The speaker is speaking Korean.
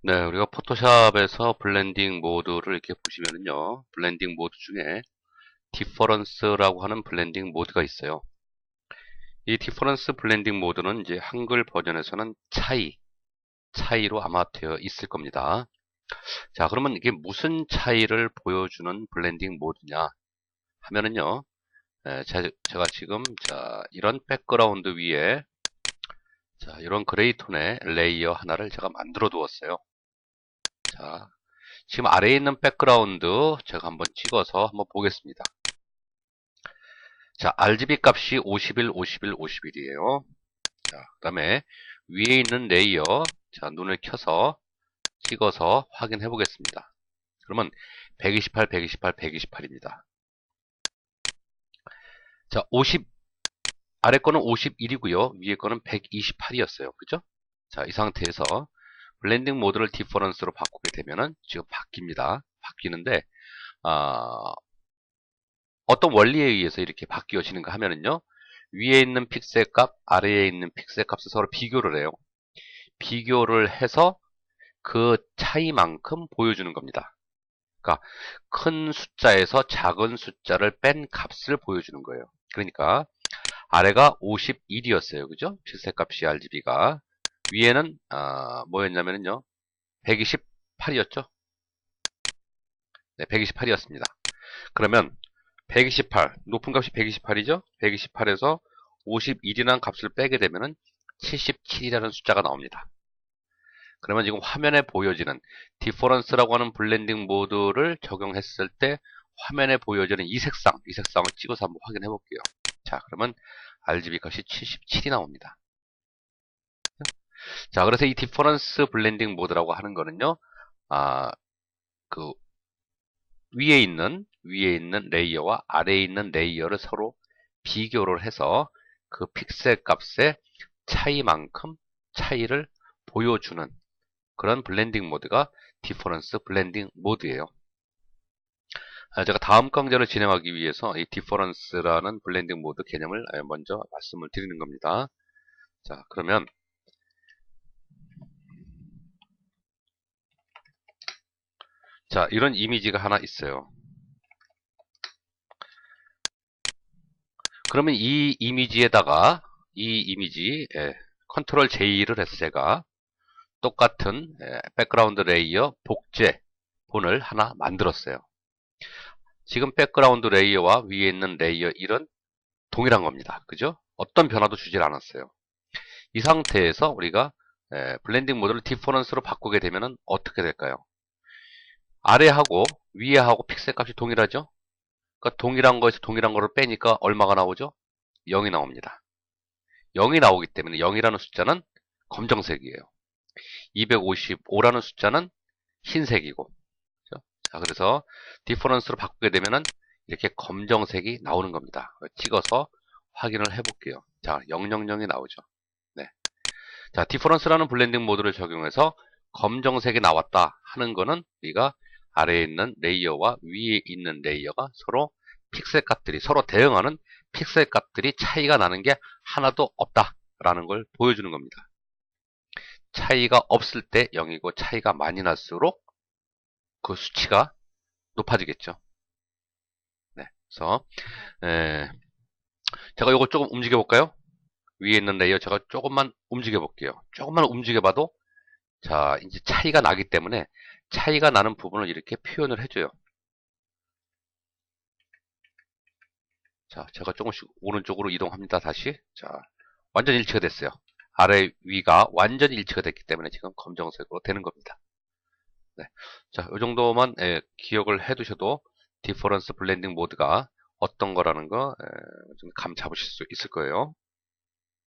네, 우리가 포토샵에서 블렌딩 모드를 이렇게 보시면은요, 블렌딩 모드 중에 디퍼런스라고 하는 블렌딩 모드가 있어요. 이 디퍼런스 블렌딩 모드는 이제 한글 버전에서는 차이로 아마 되어 있을 겁니다. 자, 그러면 이게 무슨 차이를 보여주는 블렌딩 모드냐 하면은요, 제가 지금 이런 백그라운드 위에 이런 그레이 톤의 레이어 하나를 제가 만들어 두었어요. 자, 지금 아래에 있는 백그라운드 제가 한번 찍어서 한번 보겠습니다. 자, RGB 값이 51, 51, 51이에요. 자, 그 다음에 위에 있는 레이어, 자, 눈을 켜서 찍어서 확인해 보겠습니다. 그러면 128, 128, 128입니다. 자, 아래 거는 51이고요. 위에 거는 128이었어요. 그죠? 자, 이 상태에서 블렌딩 모드를 디퍼런스로 바꾸게 되면은 지금 바뀌는데, 아, 어떤 원리에 의해서 이렇게 바뀌어지는가 하면은요, 위에 있는 픽셀 값, 아래에 있는 픽셀 값을 서로 비교를 해요. 비교를 해서 그 차이만큼 보여주는 겁니다. 그러니까 큰 숫자에서 작은 숫자를 뺀 값을 보여주는 거예요. 그러니까 아래가 51이었어요. 그죠? 픽셀 값이 RGB가. 위에는 뭐였냐면요. 128이었죠? 네, 128이었습니다. 그러면 128, 높은 값이 128이죠? 128에서 51이라는 값을 빼게 되면은 77이라는 숫자가 나옵니다. 그러면 지금 화면에 보여지는 디퍼런스라고 하는 블렌딩 모드를 적용했을 때 화면에 보여지는 이 색상을 찍어서 한번 확인해 볼게요. 자, 그러면 RGB 값이 77이 나옵니다. 자, 그래서 이 디퍼런스 블렌딩 모드라고 하는 거는요, 아, 그 위에 있는 레이어와 아래에 있는 레이어를 서로 비교를 해서 그 픽셀 값의 차이만큼 차이를 보여주는 그런 블렌딩 모드가 디퍼런스 블렌딩 모드예요. 제가 다음 강좌를 진행하기 위해서 이 디퍼런스라는 블렌딩 모드 개념을 먼저 말씀을 드리는 겁니다. 자, 그러면 자, 이런 이미지가 하나 있어요. 그러면 이 이미지 컨트롤 J를 해서 제가 똑같은 백그라운드 레이어 복제 본을 하나 만들었어요. 지금 백그라운드 레이어와 위에 있는 레이어 1은 동일한 겁니다. 그죠? 어떤 변화도 주질 않았어요. 이 상태에서 우리가 블렌딩 모드를 디퍼런스로 바꾸게 되면 어떻게 될까요? 아래하고 위에하고 픽셀 값이 동일하죠? 그러니까 동일한 거에서 동일한 거를 빼니까 얼마가 나오죠? 0이 나옵니다. 0이 나오기 때문에 0이라는 숫자는 검정색이에요. 255라는 숫자는 흰색이고. 그죠? 자, 그래서 디퍼런스로 바꾸게 되면은 이렇게 검정색이 나오는 겁니다. 찍어서 확인을 해볼게요. 자, 000이 나오죠. 네. 자, 디퍼런스라는 블렌딩 모드를 적용해서 검정색이 나왔다 하는 거는 우리가 아래에 있는 레이어와 위에 있는 레이어가 서로 픽셀 값들이 서로 대응하는 픽셀 값들이 차이가 나는 게 하나도 없다라는 걸 보여주는 겁니다. 차이가 없을 때 0이고 차이가 많이 날수록 그 수치가 높아지겠죠. 네. 그래서 제가 이거 조금 움직여 볼까요? 위에 있는 레이어 제가 조금만 움직여 볼게요. 조금만 움직여 봐도 자, 이제 차이가 나기 때문에 차이가 나는 부분을 이렇게 표현을 해줘요. 자, 제가 조금씩 오른쪽으로 이동합니다. 다시. 자, 완전 일치가 됐어요. 아래 위가 완전 일치가 됐기 때문에 지금 검정색으로 되는 겁니다. 네. 자, 이 정도만 기억을 해 두셔도 디퍼런스 블렌딩 모드가 어떤 거라는 거 좀 감 잡으실 수 있을 거예요.